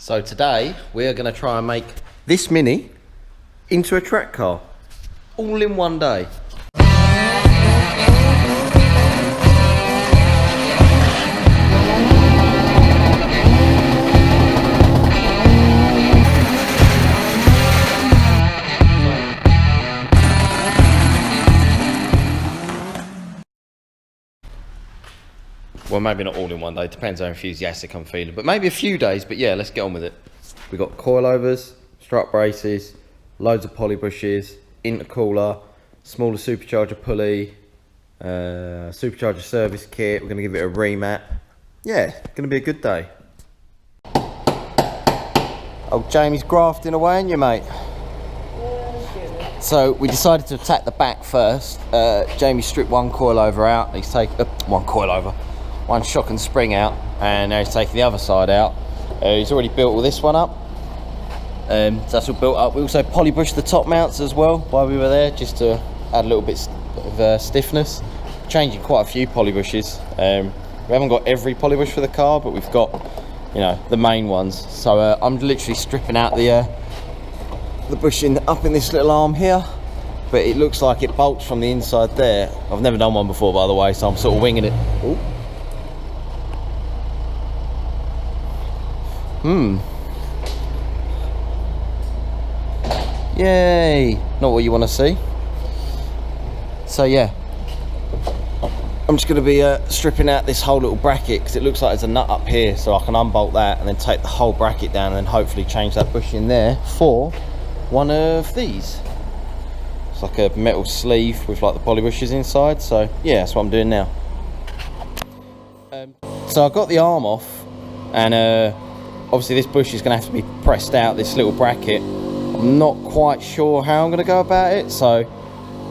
So today we are going to try and make this Mini into a track car, all in one day. Well, maybe not all in one day, depends how enthusiastic I'm feeling, but maybe a few days. But yeah, let's get on with it. We've got coilovers, strut braces, loads of poly bushes, intercooler, smaller supercharger pulley, supercharger service kit. We're going to give it a remat. Yeah, it's going to be a good day. Oh, Jamie's grafting away, ain't you, mate? So we decided to attack the back first. Jamie stripped one coilover out. He's taken one shock and spring out, and now he's taking the other side out. He's already built all this one up. So that's all built up. We also polybushed the top mounts as well while we were there, just to add a little bit of stiffness. Changing quite a few polybushes. We haven't got every polybush for the car, but we've got, you know, the main ones. So I'm literally stripping out the bushing up in this little arm here, but it looks like it bolts from the inside there. I've never done one before, by the way, so I'm sort of winging it. Ooh. Yay! Not what you want to see. So yeah, I'm just going to be stripping out this whole little bracket, because it looks like there's a nut up here, so I can unbolt that and then take the whole bracket down, and then hopefully change that bush in there for one of these. It's like a metal sleeve with like the poly bushes inside. So yeah, that's what I'm doing now. So I got the arm off, and obviously this bush is going to have to be pressed out, this little bracket. I'm not quite sure how I'm going to go about it, so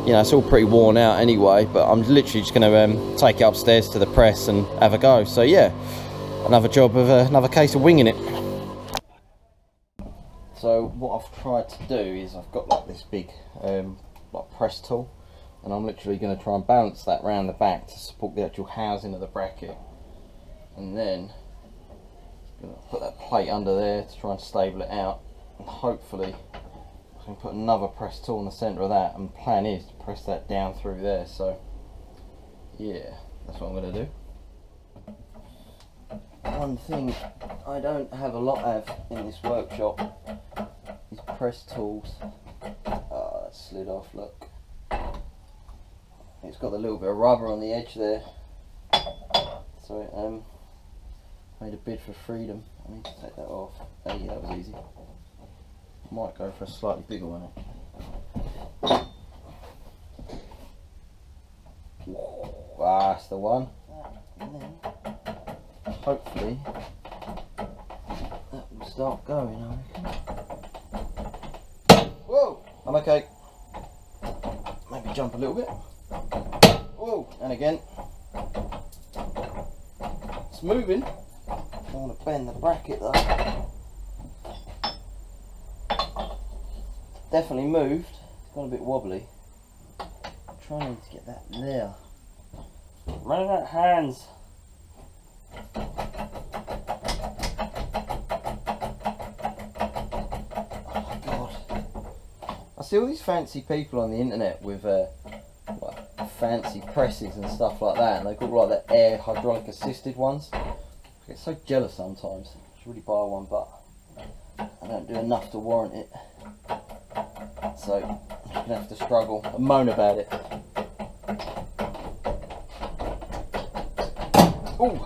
you know, it's all pretty worn out anyway, but I'm literally just going to take it upstairs to the press and have a go. So yeah, another case of winging it. So what I've tried to do is I've got like this big like press tool, and I'm literally going to try and balance that round the back to support the actual housing of the bracket, and then I'm going to put that plate under there to try and stable it out, and hopefully I can put another press tool in the centre of that, and the plan is to press that down through there. So yeah, that's what I'm going to do. One thing I don't have a lot of in this workshop is press tools. Oh, that slid off, look. It's got a little bit of rubber on the edge there, so it made a bid for freedom. I need to take that off. Oh yeah, that was easy. Might go for a slightly bigger one. Ah, that's the one. And then hopefully that will start going, I reckon. Whoa! I'm okay. Maybe jump a little bit. Whoa! And again. It's moving. I don't want to bend the bracket though. Definitely moved. It's gone a bit wobbly. I'm trying to get that there. Running out of hands. Oh god. I see all these fancy people on the internet with like fancy presses and stuff like that, and they've got like the air hydraulic assisted ones. I get so jealous sometimes. I should really buy one, but I don't do enough to warrant it. So I'm just going to have to struggle and moan about it. Ooh,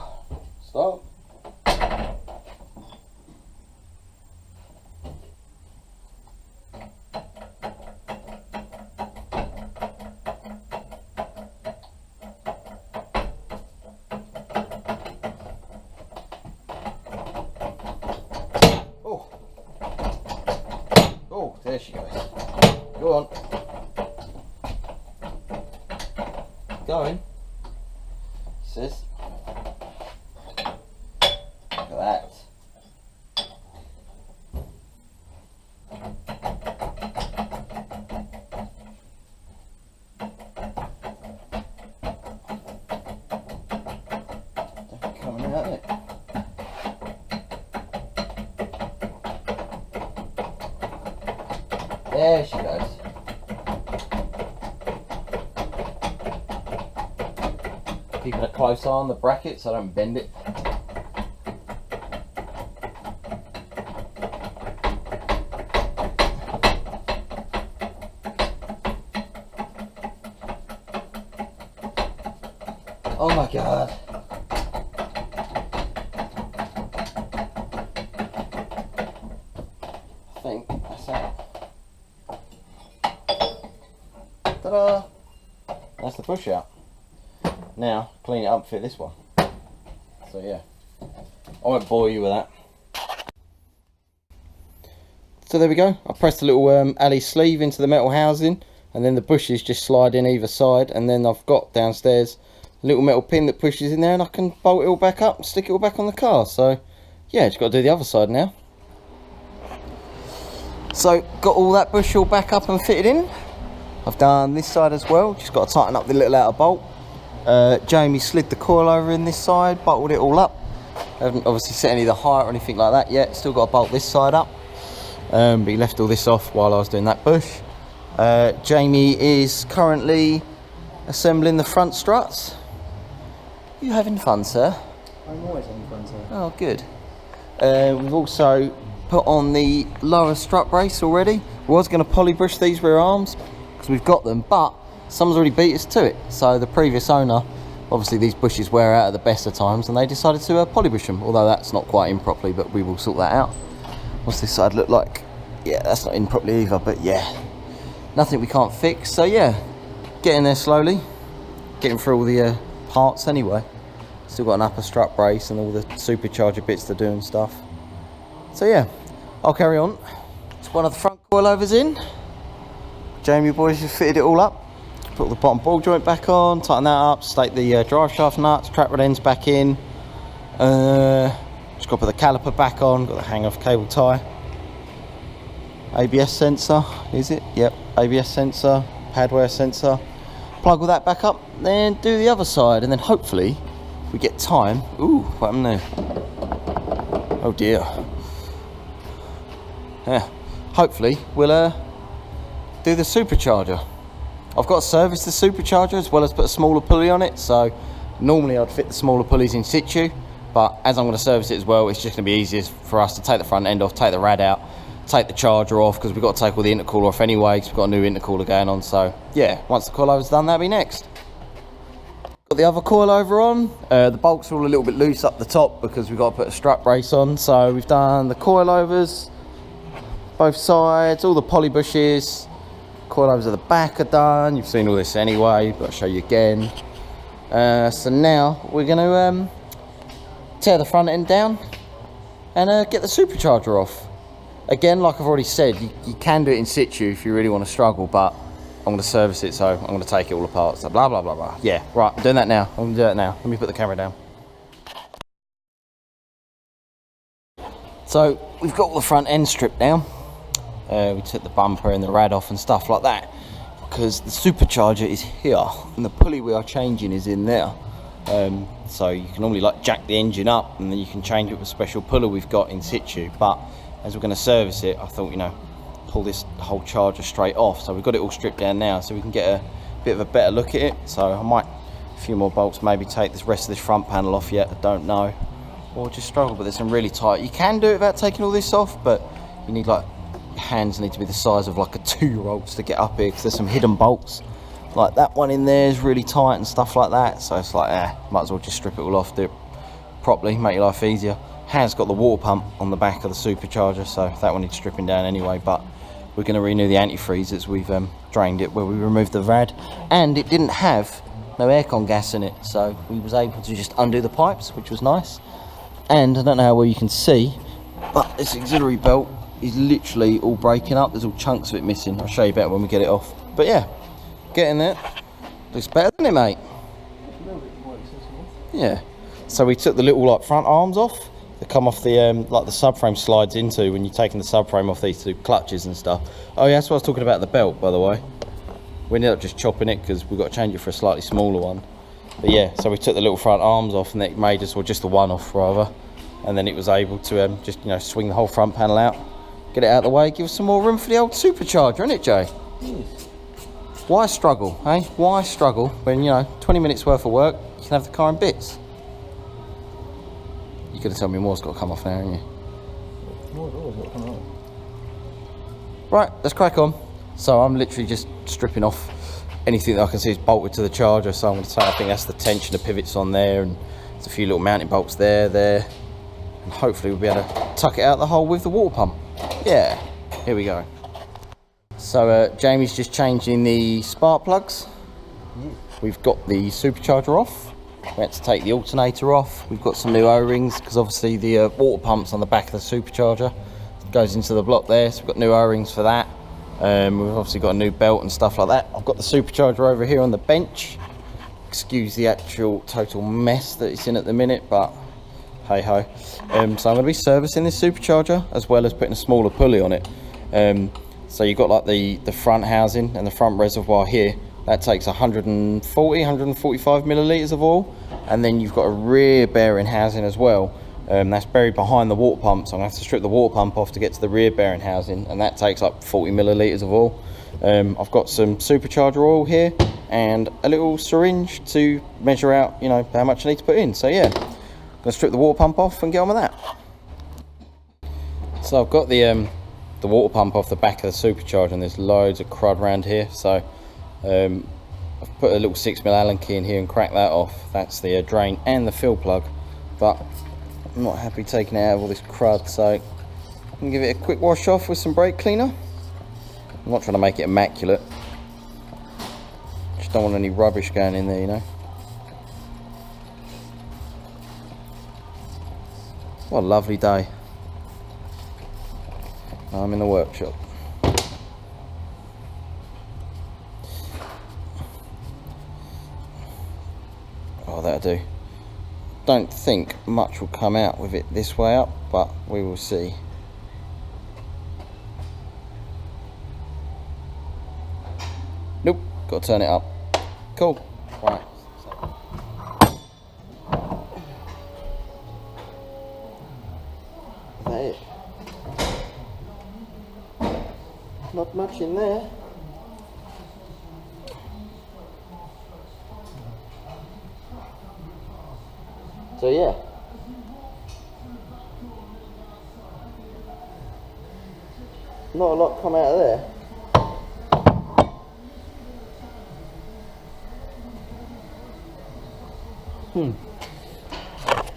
stop. Oh, oh, there she goes. Go on. Going. Sis. Look at that. They're coming out of it. There she goes. Keeping a close eye on the bracket so I don't bend it. Oh my god. I think that's it. Ta-da! That's the push out. Now, clean it up and fit this one. So yeah, I won't bore you with that. So there we go. I pressed a little alley sleeve into the metal housing, and then the bushes just slide in either side, and then I've got downstairs a little metal pin that pushes in there, and I can bolt it all back up and stick it all back on the car. So yeah, just got to do the other side now. So got all that bush all back up and fitted in. I've done this side as well, just got to tighten up the little outer bolt. Jamie slid the coil over in this side, bolted it all up. I haven't obviously set any of the height or anything like that yet, still got to bolt this side up. But he left all this off while I was doing that bush. Jamie is currently assembling the front struts. Are you having fun, sir? I'm always having fun, sir. Oh, good. We've also put on the lower strut brace already. We was going to poly brush these rear arms because we've got them, but someone's already beat us to it. So the previous owner, obviously these bushes wear out at the best of times, and they decided to poly brush them, although that's not quite in properly, but we will sort that out. What's this side look like? Yeah, that's not in properly either, but yeah, nothing we can't fix. So yeah, getting there slowly, getting through all the parts anyway. Still got an upper strut brace and all the supercharger bits to do and stuff. So yeah, I'll carry on. It's one of the front coilovers in. Jamie boys just fitted it all up. Put the bottom ball joint back on, tighten that up, stake the drive shaft nuts, trap rod ends back in. Just got to put the caliper back on, got the hang off cable tie. ABS sensor, is it? Yep, ABS sensor, pad wear sensor. Plug all that back up, then do the other side, and then hopefully, if we get time. Ooh, what happened there? Oh dear. Yeah, hopefully we'll do the supercharger. I've got to service the supercharger as well as put a smaller pulley on it, so normally I'd fit the smaller pulleys in situ, but as I'm going to service it as well, it's just going to be easiest for us to take the front end off, take the rad out, take the charger off, because we've got to take all the intercooler off anyway, because we've got a new intercooler going on. So yeah, once the coilover's done, that'll be next. Got the other coilover on. The bolts are all a little bit loose up the top because we've got to put a strut brace on. So we've done the coilovers, both sides, all the poly bushes. Coilovers at the back are done. You've seen all this anyway, but I'll show you again. So now we're going to tear the front end down and get the supercharger off. Again, like I've already said, you can do it in situ if you really want to struggle, but I'm going to service it, so I'm going to take it all apart. So blah, blah, blah, blah. Yeah, right, I'm doing that now. I'm going to do that now. Let me put the camera down. So we've got all the front end stripped down. We took the bumper and the rad off and stuff like that because the supercharger is here and the pulley we are changing is in there. So you can normally like jack the engine up and then you can change it with a special pulley we've got in situ, but as we're going to service it, I thought, you know, pull this whole charger straight off. So we've got it all stripped down now so we can get a bit of a better look at it. So I might, a few more bolts, maybe take this rest of this front panel off yet, I don't know, or just struggle, but there's some really tight. You can do it without taking all this off, but you need like, hands need to be the size of like a 2-year-old's to get up here because there's some hidden bolts. Like that one in there is really tight and stuff like that. So it's like, might as well just strip it all off, do it properly, make your life easier. Has got the water pump on the back of the supercharger, so that one needs stripping down anyway, but we're going to renew the antifreeze as we've drained it where we removed the rad, and it didn't have no aircon gas in it, so we was able to just undo the pipes, which was nice. And I don't know how well you can see, but this auxiliary belt is literally all breaking up. There's all chunks of it missing. I'll show you better when we get it off, but yeah, getting there. Looks better, doesn't it, mate? Yeah, so we took the little like front arms off. They come off the like the subframe slides into when you're taking the subframe off these two clutches and stuff. Oh yeah, that's what I was talking about, the belt, by the way. We ended up just chopping it because we've got to change it for a slightly smaller one. But yeah, so we took the little front arms off and it made us, or just the one off rather, and then it was able to just, you know, swing the whole front panel out get it out of the way, give us some more room for the old supercharger, innit, Jay? Yes. Why struggle, eh? Why struggle when, you know, 20 minutes worth of work, you can have the car in bits? You could have told me more's got to come off now, haven't you? More's always got to come out. Right, let's crack on. So I'm literally just stripping off anything that I can see is bolted to the charger. So I'm going to say I think that's the tensioner pivots on there, and there's a few little mounting bolts there, and hopefully we'll be able to tuck it out the hole with the water pump. Yeah, here we go. So Jamie's just changing the spark plugs. We've got the supercharger off. We had to take the alternator off. We've got some new O-rings because obviously the water pump's on the back of the supercharger. It goes into the block there, so we've got new O-rings for that. We've obviously got a new belt and stuff like that. I've got the supercharger over here on the bench. Excuse the actual total mess that it's in at the minute, but hey ho. So I'm going to be servicing this supercharger as well as putting a smaller pulley on it. So you've got like the front housing and the front reservoir here. That takes 145 millilitres of oil, and then you've got a rear bearing housing as well. That's buried behind the water pump, so I'm going to have to strip the water pump off to get to the rear bearing housing, and that takes like 40 millilitres of oil. I've got some supercharger oil here and a little syringe to measure out, you know, how much I need to put in. So yeah, I'm going to strip the water pump off and get on with that. So I've got the water pump off the back of the supercharger, and there's loads of crud around here. So I've put a little 6mm Allen key in here and cracked that off. That's the drain and the fill plug, but I'm not happy taking it out of all this crud, so I can give it a quick wash off with some brake cleaner. I'm not trying to make it immaculate, just don't want any rubbish going in there, you know. What a lovely day. I'm in the workshop. Oh, that'll do. Don't think much will come out with it this way up, but we will see. Nope, got to turn it up. Cool. Right. Is that it? Not much in there. So yeah, not a lot come out of there.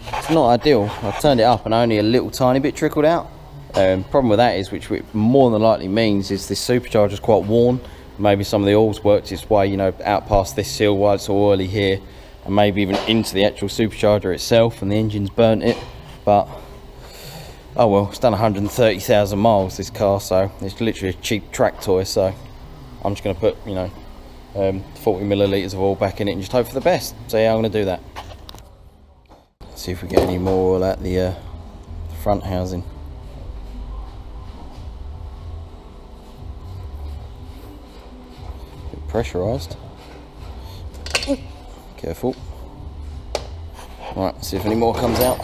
It's not ideal. I turned it up and only a little tiny bit trickled out. Problem with that is, which more than likely means, is this supercharger is quite worn. Maybe some of the oil's worked its way, you know, out past this seal while it's all oily here, and maybe even into the actual supercharger itself, and the engine's burnt it. But oh well, it's done 130,000 miles, this car, so it's literally a cheap track toy. So I'm just going to put, you know, 40 millilitres of oil back in it and just hope for the best. So yeah, I'm going to do that. Let's see if we get any more oil at the front housing. Bit pressurised. Careful. Right, see if any more comes out.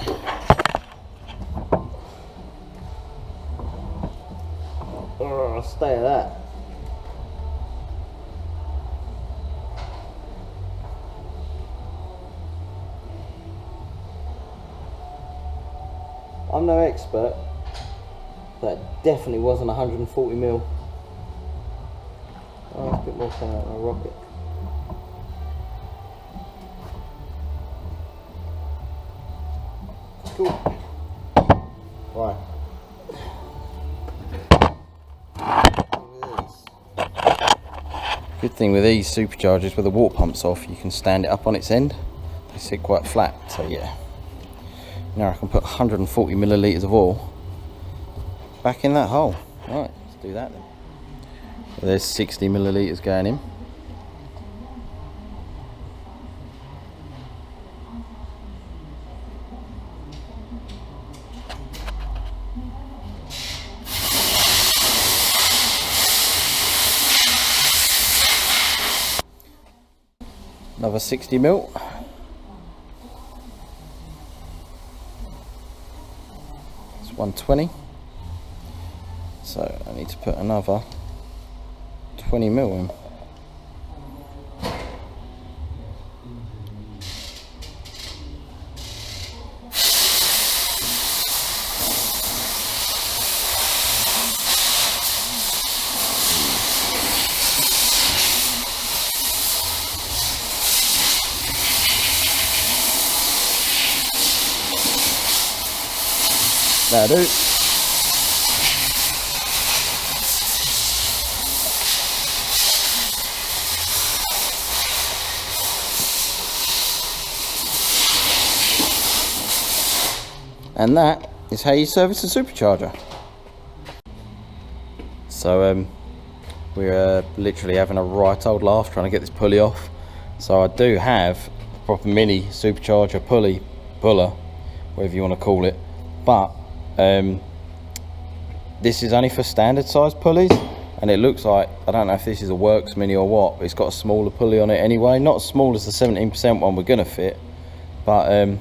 Oh, stay at that. I'm no expert, but it definitely wasn't 140 mil. Oh, it's a bit more coming out of a rocket. Cool. Right. Good thing with these superchargers, with the water pumps off, you can stand it up on its end. They sit quite flat, so yeah. Now I can put 140 millilitres of oil back in that hole. Right, let's do that then. So there's 60 millilitres going in. Another 60 mil. It's 120. So I need to put another 20mm in. That'll do. And that is how you service a supercharger. So we're literally having a right old laugh trying to get this pulley off. So I do have a proper mini supercharger puller, whatever you want to call it, but this is only for standard size pulleys, and it looks like, I don't know if this is a Works Mini or what, but it's got a smaller pulley on it anyway, not as small as the 17% one we're gonna fit, but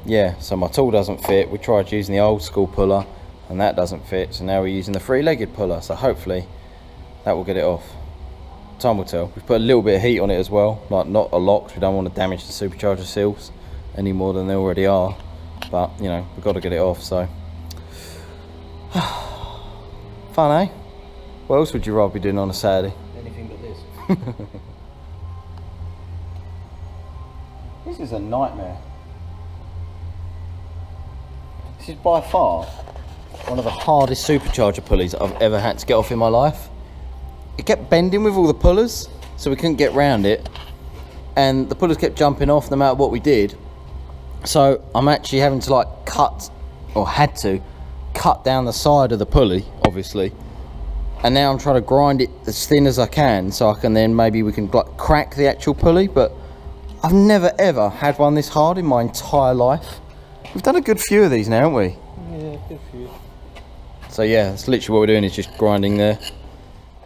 yeah, so my tool doesn't fit. We tried using the old school puller and that doesn't fit, so now we're using the three-legged puller, so hopefully that will get it off. Time will tell. We've put a little bit of heat on it as well, like not a lot, because we don't want to damage the supercharger seals any more than they already are, but you know, we've got to get it off. So fun, eh? What else would you rather be doing on a Saturday? Anything but this. This is a nightmare. This is by far one of the hardest supercharger pulleys I've ever had to get off in my life. It kept bending with all the pullers, so we couldn't get round it, and the pullers kept jumping off no matter what we did. So I'm actually having to like had to cut down the side of the pulley, obviously, and now I'm trying to grind it as thin as I can so I can then maybe we can like crack the actual pulley. But I've never ever had one this hard in my entire life. We've done a good few of these now, haven't we? Yeah, good few. So yeah, that's literally what we're doing, is just grinding there.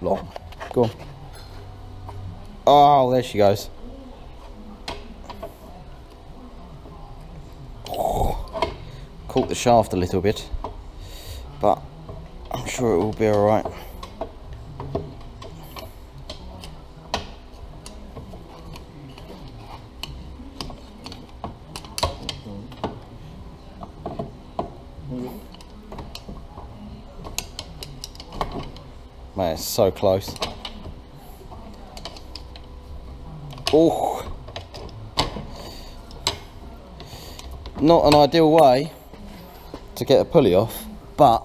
Long. Go on. Oh, there she goes. Oh, caught the shaft a little bit, but I'm sure it will be alright. Man, it's so close. Oh, not an ideal way to get a pulley off, but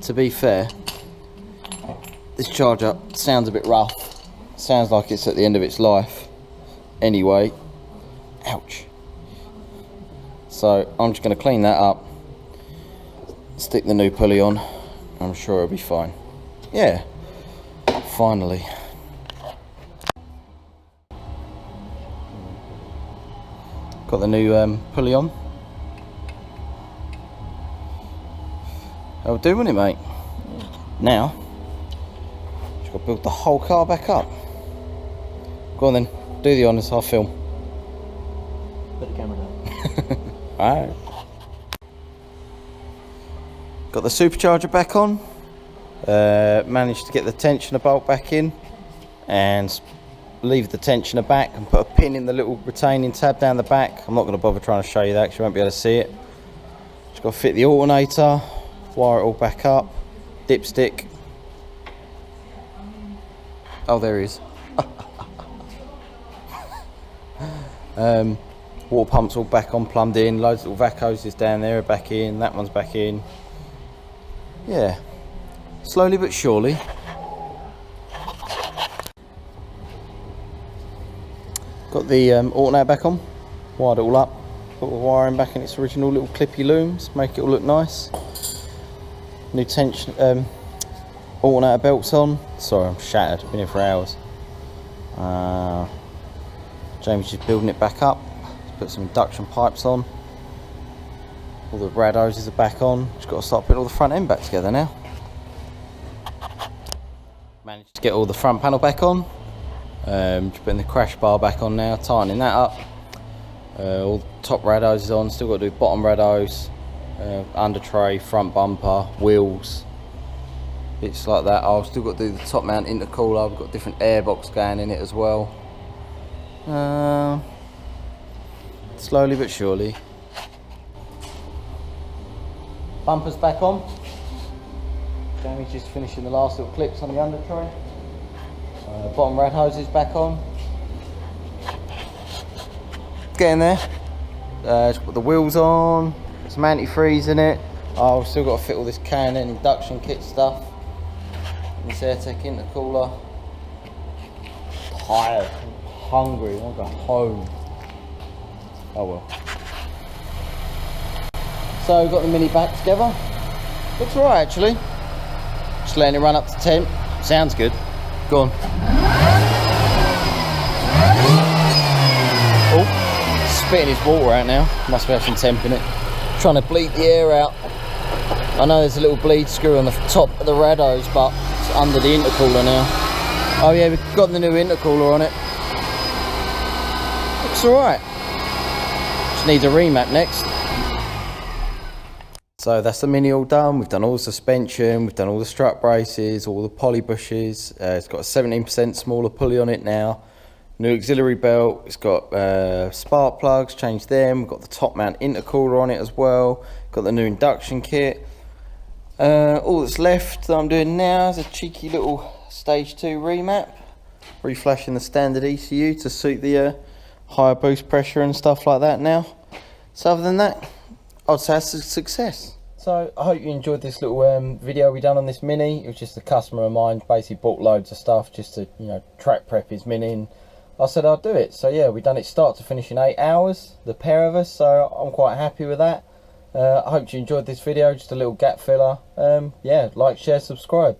to be fair, this charger sounds a bit rough. Sounds like it's at the end of its life anyway. Ouch. So I'm just going to clean that up, stick the new pulley on. I'm sure it'll be fine. Yeah, finally. Got the new pulley on. That'll do, won't it, mate? Now, just got to build the whole car back up. Go on then, do the honours, I'll film. Put the camera down. Alright. Got the supercharger back on. Managed to get the tensioner bolt back in and leave the tensioner back and put a pin in the little retaining tab down the back. I'm not going to bother trying to show you that because you won't be able to see it. Just got to fit the alternator, wire it all back up, dipstick. Oh, there he is. Water pumps all back on, plumbed in, loads of little vac hoses down there are back in, that one's back in. Yeah, slowly but surely. Got the alternator back on, wired it all up, put the wiring back in its original little clippy looms, make it all look nice. New tension, alternator belts on. Sorry, I'm shattered, been here for hours. Jamie's just building it back up, put some induction pipes on. All the rad hoses are back on, just got to start putting all the front end back together now. Managed to get all the front panel back on. Just putting the crash bar back on now, tightening that up. All the top rad hoses on, still got to do bottom rad hose, under tray, front bumper, wheels, bits like that. I've still got to do the top mount intercooler. I've got different airbox going in it as well. Slowly but surely. Bumpers back on. Jamie's just finishing the last little clips on the under tray. Bottom rad hoses back on. Getting there. Just put the wheels on. Some antifreeze in it. I've still got to fit all this can and induction kit stuff. This AirTech intercooler. Tired, hungry, I want to go home. Oh well. So we've got the mini back together. Looks alright actually. Just letting it run up to temp. Sounds good. Go on. Oh, spitting his water out now. Must be having some temp in it. Trying to bleed the air out. I know there's a little bleed screw on the top of the rad hose, but it's under the intercooler now. Oh yeah, we've got the new intercooler on it. Looks alright. Just needs a remap next. So that's the Mini all done. We've done all the suspension, we've done all the strut braces, all the poly bushes. It's got a 17% smaller pulley on it now. New auxiliary belt. It's got spark plugs, changed them. We've got the top mount intercooler on it as well. Got the new induction kit. All that's left that I'm doing now is a cheeky little stage 2 remap. Reflashing the standard ECU to suit the higher boost pressure and stuff like that now. So other than that, I'd say it's a success. So I hope you enjoyed this little video we done on this Mini. It was just a customer of mine, basically bought loads of stuff just to, you know, track prep his Mini, and I said I'd do it. So yeah, we done it start to finish in 8 hours, the pair of us, so I'm quite happy with that. I hope you enjoyed this video, just a little gap filler. Yeah, like, share, subscribe.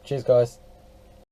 Cheers guys.